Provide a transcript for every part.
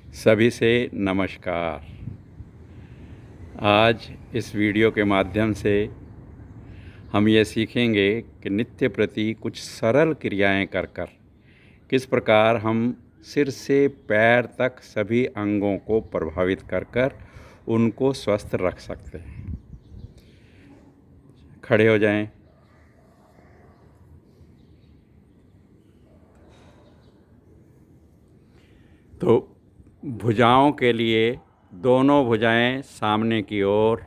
सभी से नमस्कार। आज इस वीडियो के माध्यम से हम ये सीखेंगे कि नित्य प्रति कुछ सरल क्रियाएं कर कर किस प्रकार हम सिर से पैर तक सभी अंगों को प्रभावित कर कर उनको स्वस्थ रख सकते हैं। खड़े हो जाएं। तो भुजाओं के लिए दोनों भुजाएं सामने की ओर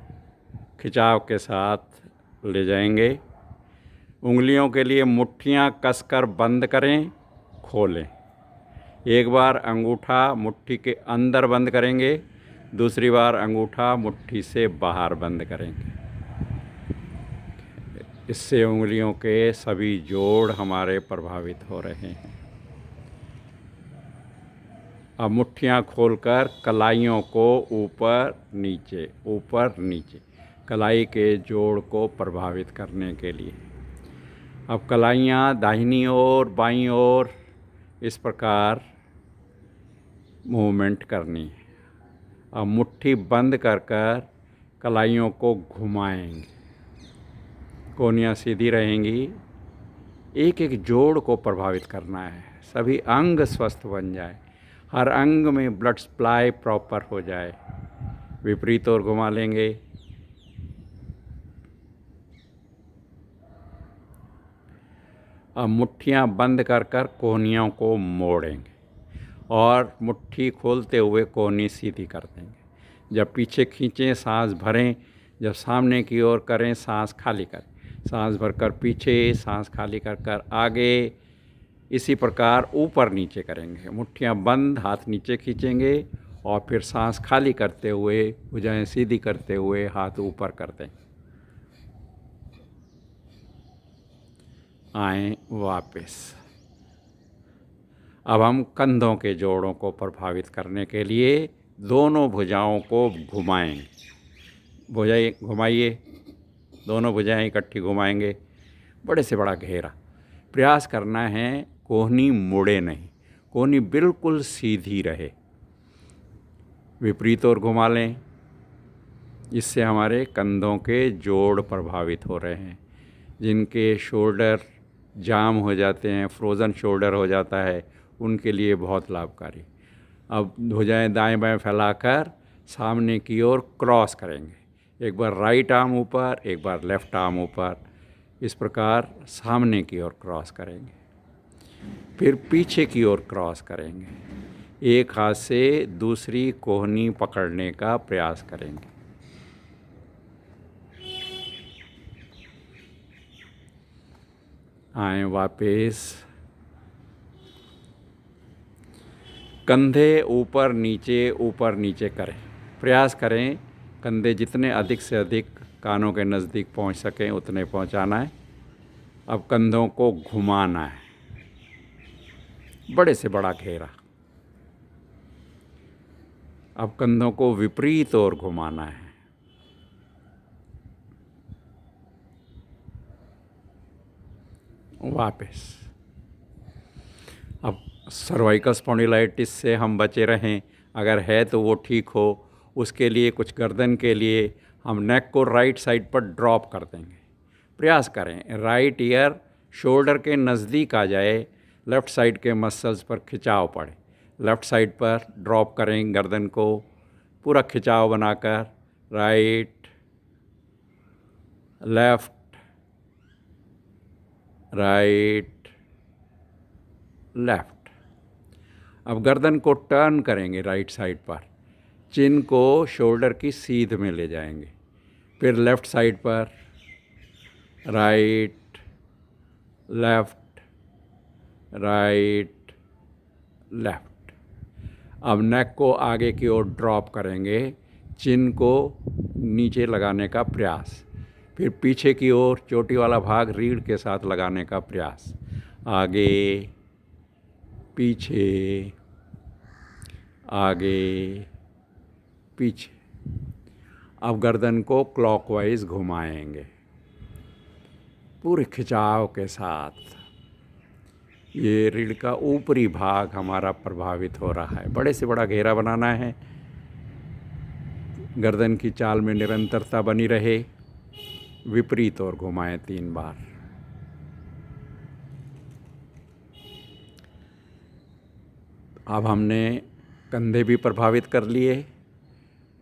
खिंचाव के साथ ले जाएंगे। उंगलियों के लिए मुट्ठियां कसकर बंद करें, खोलें। एक बार अंगूठा मुट्ठी के अंदर बंद करेंगे, दूसरी बार अंगूठा मुट्ठी से बाहर बंद करेंगे। इससे उंगलियों के सभी जोड़ हमारे प्रभावित हो रहे हैं। अब मुट्ठियां खोलकर कलाइयों को ऊपर नीचे कलाई के जोड़ को प्रभावित करने के लिए। अब कलाइयाँ दाहिनी ओर बाईं ओर इस प्रकार मूवमेंट करनी है। अब मुट्ठी बंद कर कर कलाइयों को घुमाएंगे, कोहनियाँ सीधी रहेंगी। एक एक जोड़ को प्रभावित करना है, सभी अंग स्वस्थ बन जाए, हर अंग में ब्लड सप्लाई प्रॉपर हो जाए। विपरीत ओर घुमा लेंगे। अब मुट्ठियाँ बंद कर कर कोहनियों को मोड़ेंगे और मुट्ठी खोलते हुए कोहनी सीधी कर देंगे। जब पीछे खींचें सांस भरें, जब सामने की ओर करें सांस खाली करें। सांस भरकर पीछे, सांस खाली कर कर आगे। इसी प्रकार ऊपर नीचे करेंगे। मुट्ठियाँ बंद, हाथ नीचे खींचेंगे और फिर सांस खाली करते हुए भुजाएं सीधी करते हुए हाथ ऊपर कर दें। आएँ वापस। अब हम कंधों के जोड़ों को प्रभावित करने के लिए दोनों भुजाओं को घुमाएंगे। भुजाएं घुमाइए, दोनों भुजाएं इकट्ठी घुमाएंगे। बड़े से बड़ा घेरा प्रयास करना है, कोहनी मुड़े नहीं, कोहनी बिल्कुल सीधी रहे। विपरीत ओर घुमा लें। इससे हमारे कंधों के जोड़ प्रभावित हो रहे हैं। जिनके शोल्डर जाम हो जाते हैं, फ्रोज़न शोल्डर हो जाता है, उनके लिए बहुत लाभकारी। अब भुजाएं दाएं बाएं फैलाकर सामने की ओर क्रॉस करेंगे। एक बार राइट आर्म ऊपर, एक बार लेफ़्ट आर्म ऊपर। इस प्रकार सामने की ओर क्रॉस करेंगे, फिर पीछे की ओर क्रॉस करेंगे। एक हाथ से दूसरी कोहनी पकड़ने का प्रयास करेंगे। आएँ वापस। कंधे ऊपर नीचे करें। प्रयास करें कंधे जितने अधिक से अधिक कानों के नज़दीक पहुंच सकें उतने पहुंचाना है। अब कंधों को घुमाना है, बड़े से बड़ा घेरा। अब कंधों को विपरीत ओर घुमाना है। वापस। अब सर्वाइकल स्पॉन्डिलाइटिस से हम बचे रहें, अगर है तो वो ठीक हो। उसके लिए कुछ गर्दन के लिए हम नेक को राइट साइड पर ड्रॉप कर देंगे। प्रयास करें राइट ईयर शोल्डर के नज़दीक आ जाए, लेफ़्ट साइड के मसल्स पर खिंचाव पड़े। लेफ़्ट साइड पर ड्रॉप करें गर्दन को, पूरा खिंचाव बनाकर राइट, लेफ़्ट, राइट, लेफ़्ट। अब गर्दन को टर्न करेंगे राइट साइड पर, चिन को शोल्डर की सीध में ले जाएंगे। फिर लेफ़्ट साइड पर राइट, लेफ़्ट, राइट, लेफ़्ट। अब नेक को आगे की ओर ड्रॉप करेंगे, चिन को नीचे लगाने का प्रयास। फिर पीछे की ओर चोटी वाला भाग रीढ़ के साथ लगाने का प्रयास। आगे, पीछे, आगे, पीछे। अब गर्दन को क्लॉकवाइज घुमाएंगे पूरे खिंचाव के साथ। ये रीढ़ का ऊपरी भाग हमारा प्रभावित हो रहा है। बड़े से बड़ा घेरा बनाना है, गर्दन की चाल में निरंतरता बनी रहे। विपरीत और घुमाएं 3 बार। अब हमने कंधे भी प्रभावित कर लिए,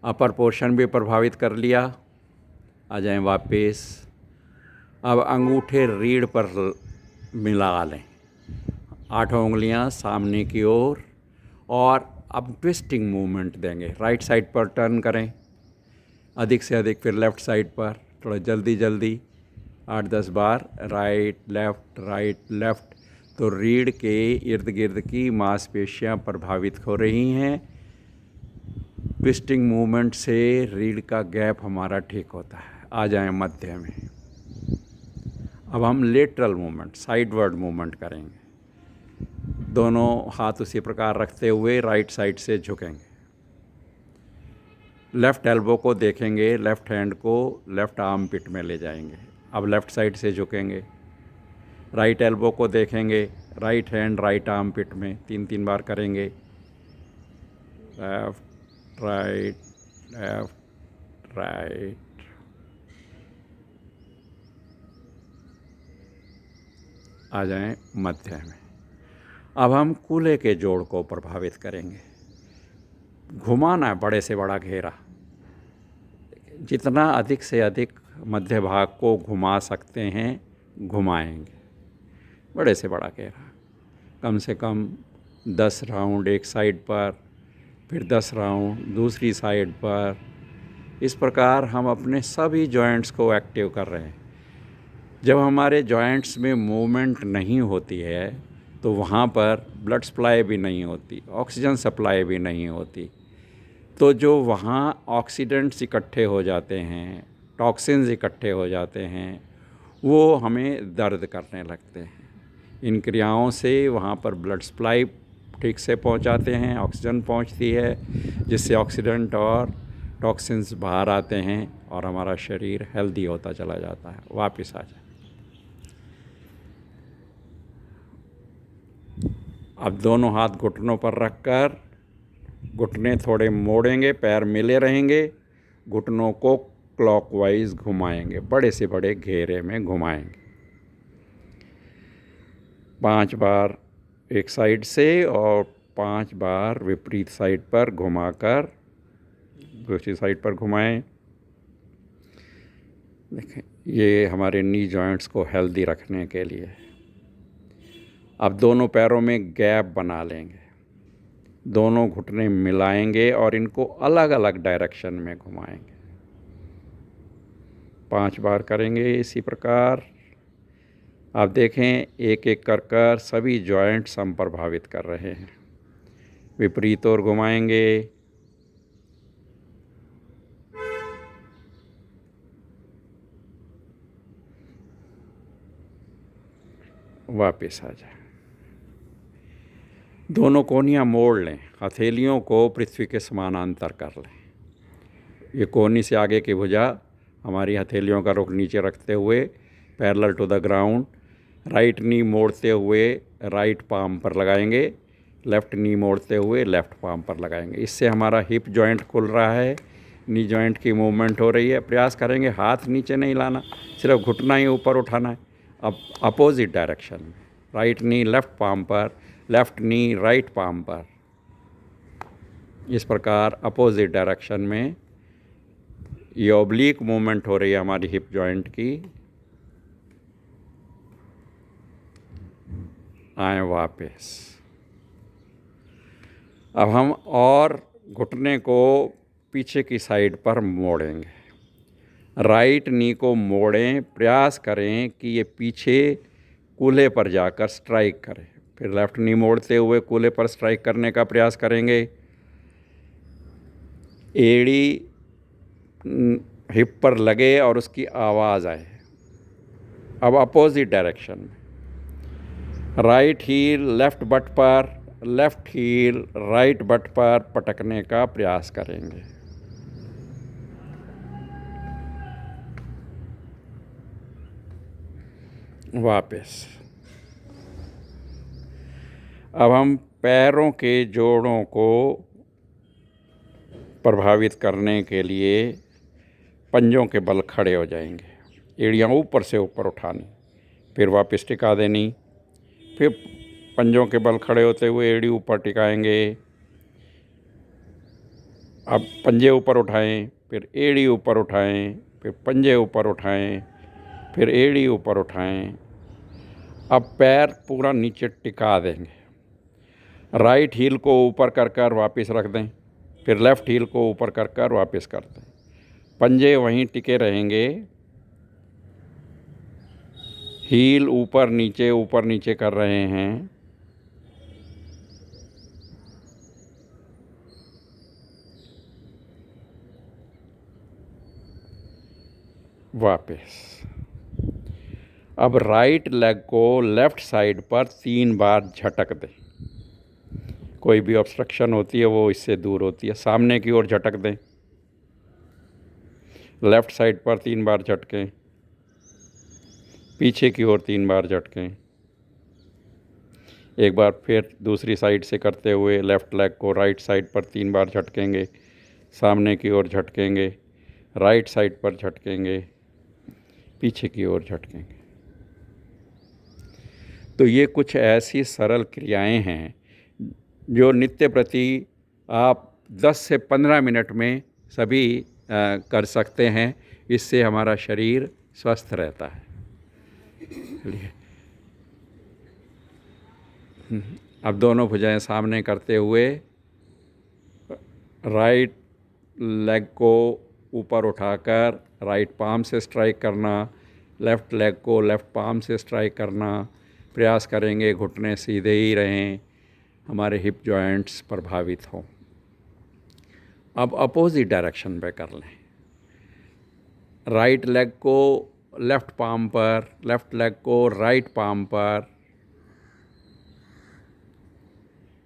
अपर पोर्शन भी प्रभावित कर लिया। आ जाएं वापस। अब अंगूठे रीढ़ पर मिला लें, 8 उंगलियां सामने की ओर, और अब ट्विस्टिंग मूवमेंट देंगे। राइट साइड पर टर्न करें, अधिक से अधिक, फिर लेफ़्ट साइड पर थोड़ा जल्दी जल्दी 8-10 बार। Right left. तो रीढ़ के इर्द गिर्द की मांसपेशियां प्रभावित हो रही हैं। ट्विस्टिंग मूवमेंट से रीढ़ का गैप हमारा ठीक होता है। आ जाएं मध्य में। अब हम लेटरल मूवमेंट, साइडवर्ड मूवमेंट करेंगे। दोनों हाथ उसी प्रकार रखते हुए राइट साइड से झुकेंगे। लेफ़्ट एल्बो को देखेंगे, लेफ़्ट हैंड को लेफ़्ट आर्म पिट में ले जाएंगे। अब लेफ़्ट साइड से झुकेंगे। राइट एल्बो को देखेंगे, right hand right armpit में 3-3 बार करेंगे। Left right, left right. आ जाएं मध्य में। अब हम कूल्हे के जोड़ को प्रभावित करेंगे। घुमाना है बड़े से बड़ा घेरा। जितना अधिक से अधिक मध्य भाग को घुमा सकते हैं घुमाएंगे। बड़े से बड़ा घेरा, कम से कम 10 राउंड एक साइड पर, फिर 10 राउंड दूसरी साइड पर। इस प्रकार हम अपने सभी जॉइंट्स को एक्टिव कर रहे हैं। जब हमारे जॉइंट्स में मूवमेंट नहीं होती है तो वहाँ पर ब्लड सप्लाई भी नहीं होती, ऑक्सीजन सप्लाई भी नहीं होती। तो जो वहाँ ऑक्सीडेंट्स इकट्ठे हो जाते हैं, टॉक्सिन्स इकट्ठे हो जाते हैं, वो हमें दर्द करने लगते हैं। इन क्रियाओं से वहाँ पर ब्लड सप्लाई ठीक से पहुँचाते हैं, ऑक्सीजन पहुँचती है, जिससे ऑक्सीडेंट और टॉक्सिन्स बाहर आते हैं और हमारा शरीर हेल्दी होता चला जाता है। वापस आ जाए। अब दोनों हाथ घुटनों पर रखकर घुटने थोड़े मोड़ेंगे, पैर मिले रहेंगे, घुटनों को क्लॉकवाइज घुमाएंगे, बड़े से बड़े घेरे में घुमाएंगे। 5 बार एक साइड से और 5 बार विपरीत साइड पर घुमाकर दूसरी साइड पर घुमाएं। देखें, ये हमारे नी जॉइंट्स को हेल्दी रखने के लिए। अब दोनों पैरों में गैप बना लेंगे, दोनों घुटने मिलाएंगे और इनको अलग अलग डायरेक्शन में घुमाएंगे। 5 बार करेंगे इसी प्रकार। आप देखें, एक एक कर कर सभी जॉइंट्स हम प्रभावित कर रहे हैं। विपरीत ओर घुमाएंगे। वापस आ जाए। दोनों कोहनियाँ मोड़ लें, हथेलियों को पृथ्वी के समानांतर कर लें। ये कोहनी से आगे की भुजा हमारी हथेलियों का रुख नीचे रखते हुए parallel to the ground. Right knee मोड़ते हुए राइट पाम पर लगाएंगे, लेफ़्ट नी मोड़ते हुए लेफ़्ट पाम पर लगाएंगे। इससे हमारा हिप जॉइंट खुल रहा है, नी जॉइंट की मूवमेंट हो रही है। प्रयास करेंगे हाथ नीचे नहीं लाना, सिर्फ घुटना ही ऊपर उठाना है। अब अपोजिट डायरेक्शन में, राइट नी लेफ़्ट पाम पर, लेफ़्ट नी राइट पाम पर। इस प्रकार अपोजिट डायरेक्शन में ये ओब्लीक मूवमेंट हो रही है हमारी हिप जॉइंट की। आए वापस। अब हम और घुटने को पीछे की साइड पर मोड़ेंगे। राइट नी को मोड़ें, प्रयास करें कि ये पीछे कूल्हे पर जाकर स्ट्राइक करे। फिर लेफ़्ट नी मोड़ते हुए कूल्हे पर स्ट्राइक करने का प्रयास करेंगे। एड़ी हिप पर लगे और उसकी आवाज़ आए। अब अपोजिट डायरेक्शन में, राइट हील लेफ़्ट बट पर, लेफ़्ट हील राइट बट पर पटकने का प्रयास करेंगे। वापस। अब हम पैरों के जोड़ों को प्रभावित करने के लिए पंजों के बल खड़े हो जाएंगे। एड़ियाँ ऊपर से ऊपर उठानी, फिर वापस टिका देनी, फिर पंजों के बल खड़े होते हुए एड़ी ऊपर टिकाएंगे। अब पंजे ऊपर उठाएं, फिर एड़ी ऊपर उठाएं, फिर पंजे ऊपर उठाएं, फिर एड़ी ऊपर उठाएं। अब पैर पूरा नीचे टिका देंगे। राइट हील को ऊपर कर कर वापस रख दें, फिर लेफ़्ट हील को ऊपर कर कर वापस कर दें। पंजे वहीं टिके रहेंगे। हील ऊपर नीचे कर रहे हैं। वापस। अब राइट लेग को लेफ़्ट साइड पर 3 बार झटक दें। कोई भी ऑब्स्ट्रक्शन होती है वो इससे दूर होती है। सामने की ओर झटक दें, लेफ़्ट साइड पर 3 बार झटकें, पीछे की ओर 3 बार झटकें। एक बार फिर दूसरी साइड से करते हुए लेफ़्ट लेग को राइट साइड पर 3 बार झटकेंगे, सामने की ओर झटकेंगे, राइट साइड पर झटकेंगे, पीछे की ओर झटकेंगे। तो ये कुछ ऐसी सरल क्रियाएं हैं जो नित्य प्रति आप 10 से 15 मिनट में सभी कर सकते हैं। इससे हमारा शरीर स्वस्थ रहता है। चलिए, अब दोनों भुजाएं सामने करते हुए राइट लेग को ऊपर उठाकर राइट पाम से स्ट्राइक करना, लेफ़्ट लेग को लेफ़्ट पाम से स्ट्राइक करना। प्रयास करेंगे घुटने सीधे ही रहें, हमारे हिप जॉइंट्स प्रभावित हों। अब अपोजिट डायरेक्शन पे कर लें। राइट लेग को लेफ़्ट पाम पर, लेफ़्ट लेग को राइट पाम पर।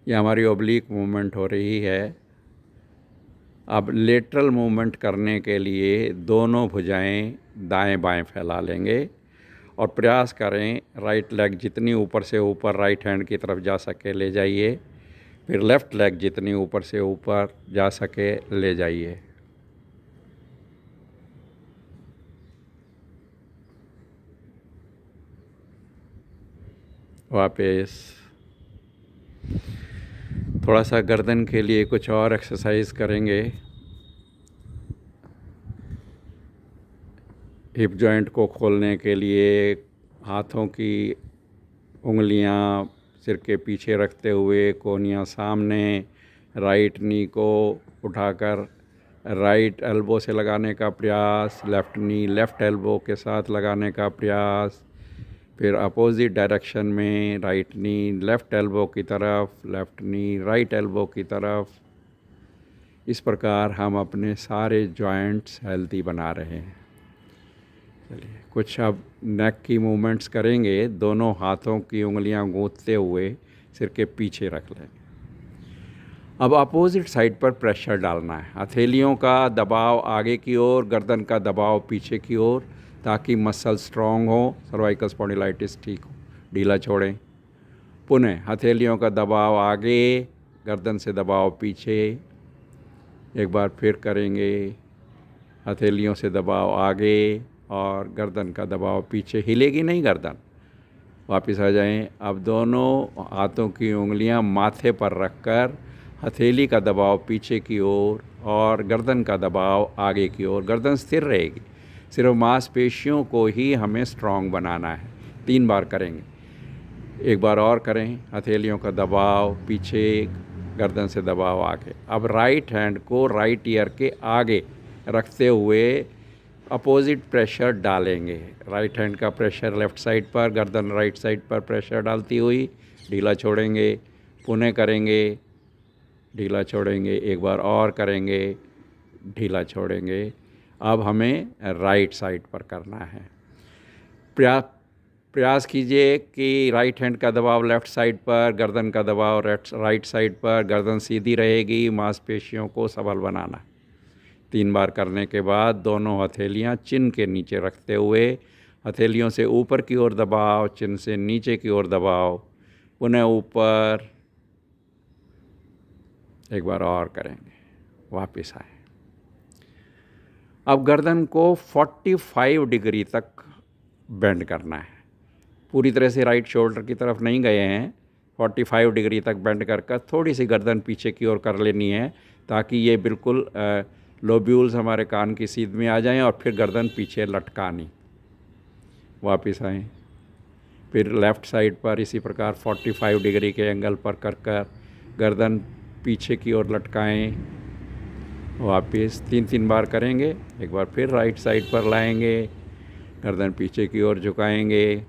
यह हमारी ओब्लिक मूवमेंट हो रही है। अब लेटरल मूवमेंट करने के लिए दोनों भुजाएं दाएं बाएं फैला लेंगे और प्रयास करें राइट लेग जितनी ऊपर से ऊपर राइट हैंड की तरफ जा सके ले जाइए, फिर लेफ़्ट लेग जितनी ऊपर से ऊपर जा सके ले जाइए। वापस। थोड़ा सा गर्दन के लिए कुछ और एक्सरसाइज करेंगे। हिप जॉइंट को खोलने के लिए हाथों की उंगलियां सिर के पीछे रखते हुए, कोहनियाँ सामने, राइट नी को उठाकर राइट एल्बो से लगाने का प्रयास, लेफ़्ट नी लेफ़्ट एल्बो के साथ लगाने का प्रयास, फिर अपोजिट डायरेक्शन में राइट नी लेफ़्ट एल्बो की तरफ, लेफ़्ट नी राइट एल्बो की तरफ। इस प्रकार हम अपने सारे जॉइंट्स हेल्दी बना रहे हैं। चलिए, कुछ अब नेक की मूवमेंट्स करेंगे। दोनों हाथों की उंगलियां गूंथते हुए सिर के पीछे रख लें। अब अपोजिट साइड पर प्रेशर डालना है। हथेलियों का दबाव आगे की ओर, गर्दन का दबाव पीछे की ओर, ताकि मसल स्ट्रॉन्ग हो, सर्वाइकल स्पॉन्डिलाइटिस ठीक हो। ढीला छोड़ें। पुनः हथेलियों का दबाव आगे, गर्दन से दबाव पीछे। एक बार फिर करेंगे। हथेलियों से दबाव आगे और गर्दन का दबाव पीछे। हिलेगी नहीं गर्दन। वापस आ जाएं। अब दोनों हाथों की उंगलियां माथे पर रखकर हथेली का दबाव पीछे की ओर और गर्दन का दबाव आगे की ओर। गर्दन स्थिर रहेगी। सिर्फ मांसपेशियों को ही हमें स्ट्रॉन्ग बनाना है। 3 बार करेंगे। एक बार और करें। हथेलियों का दबाव पीछे, गर्दन से दबाव आगे। अब राइट हैंड को राइट ईयर के आगे रखते हुए अपोजिट प्रेशर डालेंगे। राइट हैंड का प्रेशर लेफ़्ट साइड पर, गर्दन राइट साइड पर प्रेशर डालती हुई ढीला छोड़ेंगे। पुनः करेंगे, ढीला छोड़ेंगे। एक बार और करेंगे, ढीला छोड़ेंगे। अब हमें राइट साइड पर करना है। प्रयास कीजिए कि राइट हैंड का दबाव लेफ़्ट साइड पर, गर्दन का दबाव राइट साइड पर। गर्दन सीधी रहेगी। मांसपेशियों को सबल बनाना। 3 बार करने के बाद दोनों हथेलियां चिन के नीचे रखते हुए हथेलियों से ऊपर की ओर दबाव, चिन से नीचे की ओर दबाव। पुनः ऊपर, एक बार और करेंगे, वापस आए। अब गर्दन को 45 डिग्री तक बेंड करना है। पूरी तरह से राइट शोल्डर की तरफ नहीं गए हैं, 45 डिग्री तक बेंड कर थोड़ी सी गर्दन पीछे की ओर कर लेनी है, ताकि ये बिल्कुल लोब्यूल्स हमारे कान की सीध में आ जाएं और फिर गर्दन पीछे लटकानी। वापस आएँ। फिर लेफ़्ट साइड पर इसी प्रकार 45 डिग्री के एंगल पर कर गर्दन पीछे की ओर लटकाएं। वापस 3 बार करेंगे। एक बार फिर राइट साइड पर लाएंगे, गर्दन पीछे की ओर झुकाएंगे।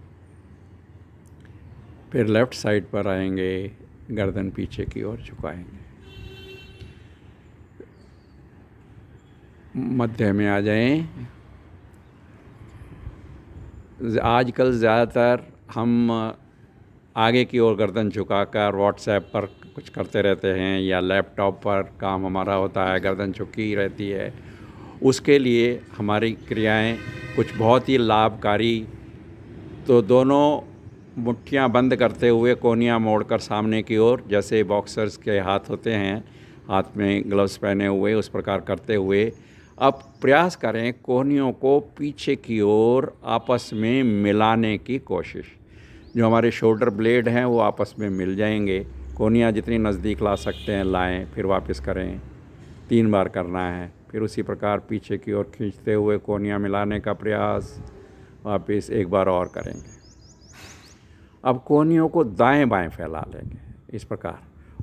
फिर लेफ़्ट साइड पर आएंगे, गर्दन पीछे की ओर झुकाएंगे। मध्य में आ जाएं। आजकल ज़्यादातर हम आगे की ओर गर्दन झुकाकर व्हाट्सएप पर कुछ करते रहते हैं या लैपटॉप पर काम हमारा होता है, गर्दन झुकी रहती है। उसके लिए हमारी क्रियाएं कुछ बहुत ही लाभकारी। तो दोनों मुट्ठियां बंद करते हुए कोहनियाँ मोड़कर सामने की ओर, जैसे बॉक्सर्स के हाथ होते हैं, हाथ में ग्लव्स पहने हुए, उस प्रकार करते हुए अब प्रयास करें कोहनियों को पीछे की ओर आपस में मिलाने की कोशिश। जो हमारे शोल्डर ब्लेड हैं वो आपस में मिल जाएंगे। कोहनियाँ जितनी नज़दीक ला सकते हैं लाएं, फिर वापस करें। 3 बार करना है। फिर उसी प्रकार पीछे की ओर खींचते हुए कोहनियाँ मिलाने का प्रयास। वापस 1 बार और करेंगे। अब कोहनियों को दाएं बाएं फैला लेंगे इस प्रकार,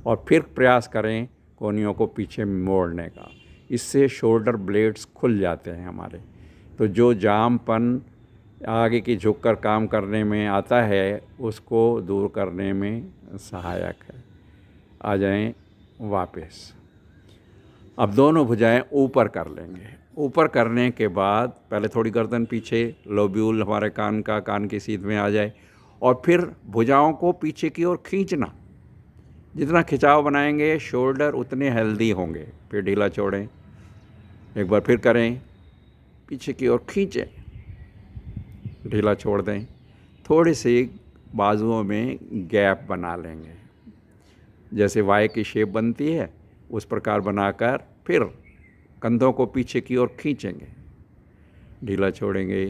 और फिर प्रयास करें कोहनियों को पीछे मोड़ने का। इससे शोल्डर ब्लेड्स खुल जाते हैं हमारे। तो जो जामपन आगे की झुककर काम करने में आता है उसको दूर करने में सहायक है। आ जाएं वापस। अब दोनों भुजाएं ऊपर कर लेंगे। ऊपर करने के बाद पहले थोड़ी गर्दन पीछे, लोब्यूल हमारे कान की सीध में आ जाए, और फिर भुजाओं को पीछे की ओर खींचना। जितना खिंचाव बनाएंगे शोल्डर उतने हेल्दी होंगे। फिर ढीला छोड़ें। एक बार फिर करें, पीछे की ओर खींचें, ढीला छोड़ दें। थोड़ी सी बाजुओं में गैप बना लेंगे, जैसे वाई की शेप बनती है उस प्रकार बनाकर फिर कंधों को पीछे की ओर खींचेंगे, ढीला छोड़ेंगे।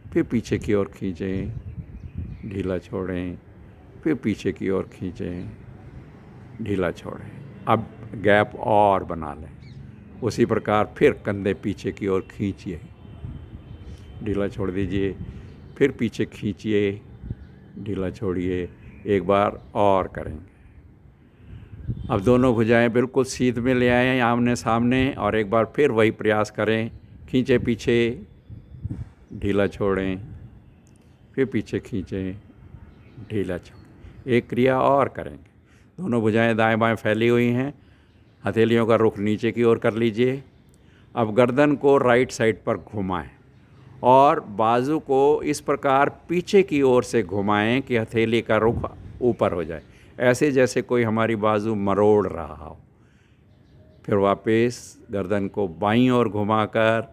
फिर पीछे की ओर खींचें, ढीला छोड़ें। फिर पीछे की ओर खींचें, ढीला छोड़ें। अब गैप और बना लें। उसी प्रकार फिर कंधे पीछे की ओर खींचिए, ढीला छोड़ दीजिए। फिर पीछे खींचिए, ढीला छोड़िए। 1 बार और करेंगे। अब दोनों भुजाएं बिल्कुल सीध में ले आएं आमने सामने, और एक बार फिर वही प्रयास करें। खींचे पीछे, ढीला छोड़ें। फिर पीछे खींचें, ढीला छोड़ें। एक क्रिया और करेंगे। दोनों भुजाएं दाएं बाएं फैली हुई हैं। हथेलियों का रुख नीचे की ओर कर लीजिए। अब गर्दन को राइट साइड पर घुमाएं और बाजू को इस प्रकार पीछे की ओर से घुमाएं कि हथेली का रुख ऊपर हो जाए, ऐसे जैसे कोई हमारी बाजू मरोड़ रहा हो। फिर वापस गर्दन को बाईं ओर घुमाकर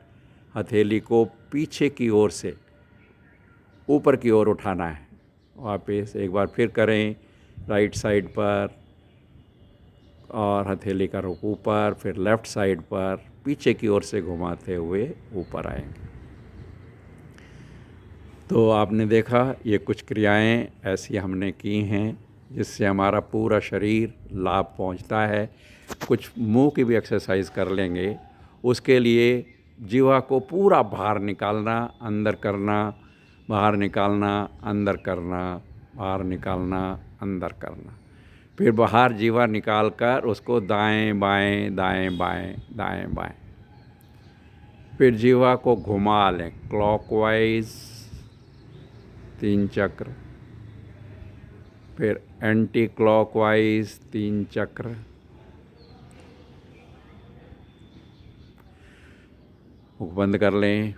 हथेली को पीछे की ओर से ऊपर की ओर उठाना है। वापस 1 बार फिर करें राइट साइड पर, और हथेली का रुख ऊपर। फिर लेफ़्ट साइड पर पीछे की ओर से घुमाते हुए ऊपर आएंगे। तो आपने देखा ये कुछ क्रियाएं ऐसी हमने की हैं जिससे हमारा पूरा शरीर लाभ पहुंचता है। कुछ मुंह की भी एक्सरसाइज कर लेंगे। उसके लिए जीवा को पूरा बाहर निकालना, अंदर करना, बाहर निकालना, अंदर करना, बाहर निकालना, अंदर करना। फिर बाहर जीवा निकाल कर उसको दाएं बाएं, दाएं बाएं, दाएं बाएं। फिर जीवा को घुमा लें क्लॉकवाइज 3 चक्र। फिर एंटी क्लॉकवाइज 3 चक्र। मुख बंद कर लें।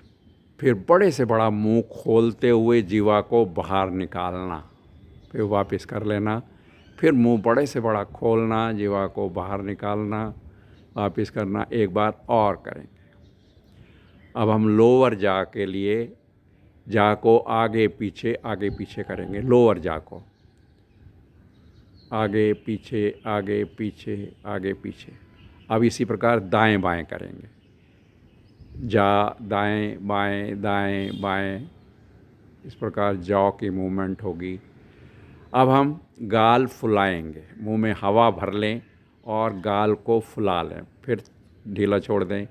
फिर बड़े से बड़ा मुंह खोलते हुए जीवा को बाहर निकालना। फिर वापस कर लेना। फिर मुंह बड़े से बड़ा खोलना, जीवा को बाहर निकालना, वापस करना। 1 बार और करेंगे। अब हम लोअर जा के लिए जा को आगे पीछे करेंगे। लोअर जा को आगे पीछे, आगे पीछे, आगे पीछे। अब इसी प्रकार दाएं बाएं करेंगे। दाएं बाएं, दाएं बाएं, इस प्रकार जॉ की मूवमेंट होगी। अब हम गाल फुलाएंगे, मुंह में हवा भर लें और गाल को फुला लें, फिर ढीला छोड़ दें,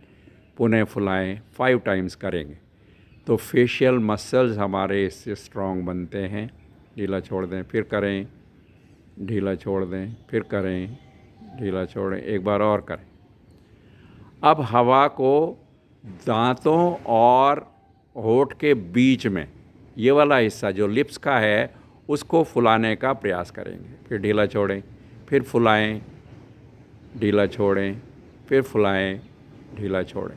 पुनः फुलाएं, 5 टाइम्स करेंगे तो फेशियल मसल्स हमारे इससे स्ट्रॉन्ग बनते हैं। ढीला छोड़ दें, फिर करें, ढीला छोड़ दें, फिर करें, ढीला छोड़ें, एक बार और करें। अब हवा को दांतों और होठ के बीच में, ये वाला हिस्सा जो लिप्स का है, उसको फुलाने का प्रयास करेंगे। फिर ढीला छोड़ें, फिर फुलाएं, ढीला छोड़ें, फिर फुलाएं, ढीला छोड़ें।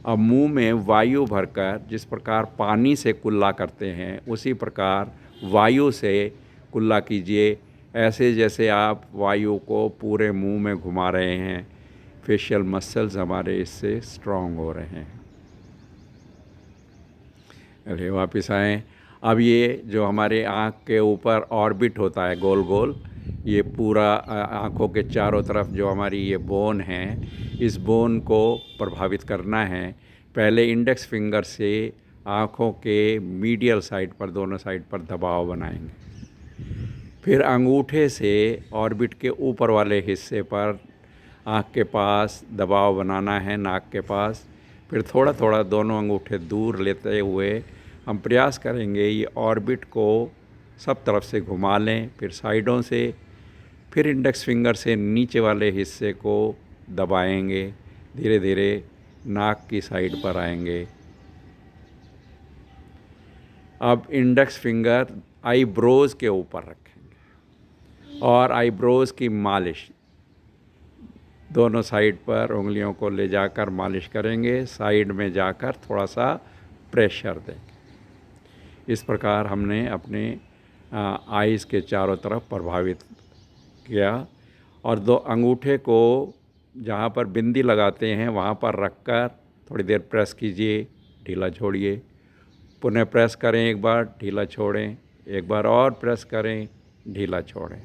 अब मुंह में वायु भरकर जिस प्रकार पानी से कुल्ला करते हैं, उसी प्रकार वायु से कुल्ला कीजिए। ऐसे जैसे आप वायु को पूरे मुंह में घुमा रहे हैं, फेशियल मसल्स हमारे इससे स्ट्रॉन्ग हो रहे हैं। अरे वापस आएँ। अब ये जो हमारे आँख के ऊपर ऑर्बिट होता है गोल गोल, ये पूरा आँखों के चारों तरफ जो हमारी ये बोन है, इस बोन को प्रभावित करना है। पहले इंडेक्स फिंगर से आँखों के मीडियल साइड पर, दोनों साइड पर दबाव बनाएंगे। फिर अंगूठे से ऑर्बिट के ऊपर वाले हिस्से पर आँख के पास दबाव बनाना है, नाक के पास। फिर थोड़ा थोड़ा दोनों अंगूठे दूर लेते हुए हम प्रयास करेंगे ये ऑर्बिट को सब तरफ से घुमा लें, फिर साइडों से, फिर इंडेक्स फिंगर से नीचे वाले हिस्से को दबाएंगे। धीरे धीरे नाक की साइड पर आएंगे। अब इंडेक्स फिंगर आईब्रोज़ के ऊपर रखेंगे और आईब्रोज़ की मालिश दोनों साइड पर उंगलियों को ले जाकर मालिश करेंगे। साइड में जाकर थोड़ा सा प्रेशर देंगे। इस प्रकार हमने अपने आइज़ के चारों तरफ प्रभावित किया। और 2 अंगूठे को जहाँ पर बिंदी लगाते हैं वहाँ पर रखकर थोड़ी देर प्रेस कीजिए, ढीला छोड़िए, पुनः प्रेस करें, एक बार ढीला छोड़ें, एक बार और प्रेस करें, ढीला छोड़ें।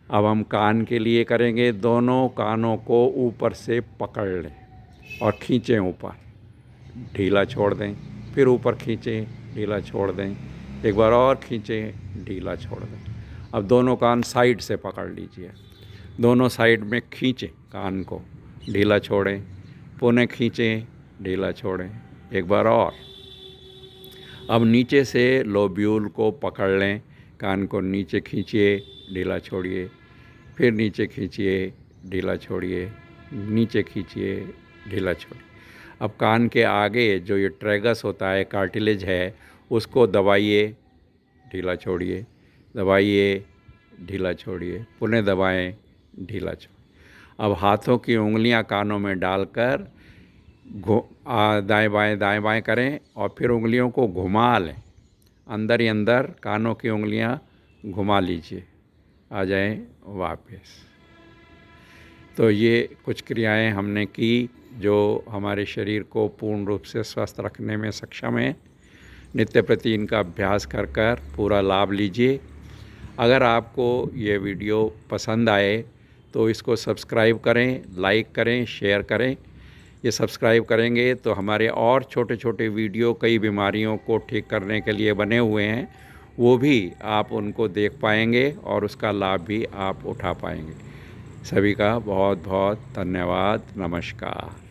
अब हम कान के लिए करेंगे। दोनों कानों को ऊपर से पकड़ लें और खींचें ऊपर, ढीला छोड़ दें, फिर ऊपर खींचें, ढीला छोड़ दें, एक बार और खींचें, ढीला छोड़ दें। अब दोनों कान साइड से पकड़ लीजिए, दोनों साइड में खींचें कान को, ढीला छोड़ें, पुनः खींचें, ढीला छोड़ें, एक बार और। अब नीचे से लोब्यूल को पकड़ लें, कान को नीचे खींचिए, ढीला छोड़िए, फिर नीचे खींचिए, ढीला छोड़िए, नीचे खींचिए, ढीला छोड़िए। अब कान के आगे जो ये ट्रैगस होता है, कार्टिलेज है, उसको दबाइए, ढीला छोड़िए, दबाइए, ढीला छोड़िए, पुनः दबाएं, ढीला छोड़िए। अब हाथों की उंगलियां कानों में डालकर दाएं बाएं करें और फिर उंगलियों को घुमा लें, अंदर ही अंदर कानों की उंगलियां घुमा लीजिए, आ जाएं वापस। तो ये कुछ क्रियाएं हमने की जो हमारे शरीर को पूर्ण रूप से स्वस्थ रखने में सक्षम है। नित्य प्रति इनका अभ्यास कर कर पूरा लाभ लीजिए। अगर आपको ये वीडियो पसंद आए तो इसको सब्सक्राइब करें, लाइक करें, शेयर करें। ये सब्सक्राइब करेंगे तो हमारे और छोटे छोटे वीडियो कई बीमारियों को ठीक करने के लिए बने हुए हैं, वो भी आप उनको देख पाएंगे और उसका लाभ भी आप उठा पाएंगे। सभी का बहुत बहुत धन्यवाद। नमस्कार।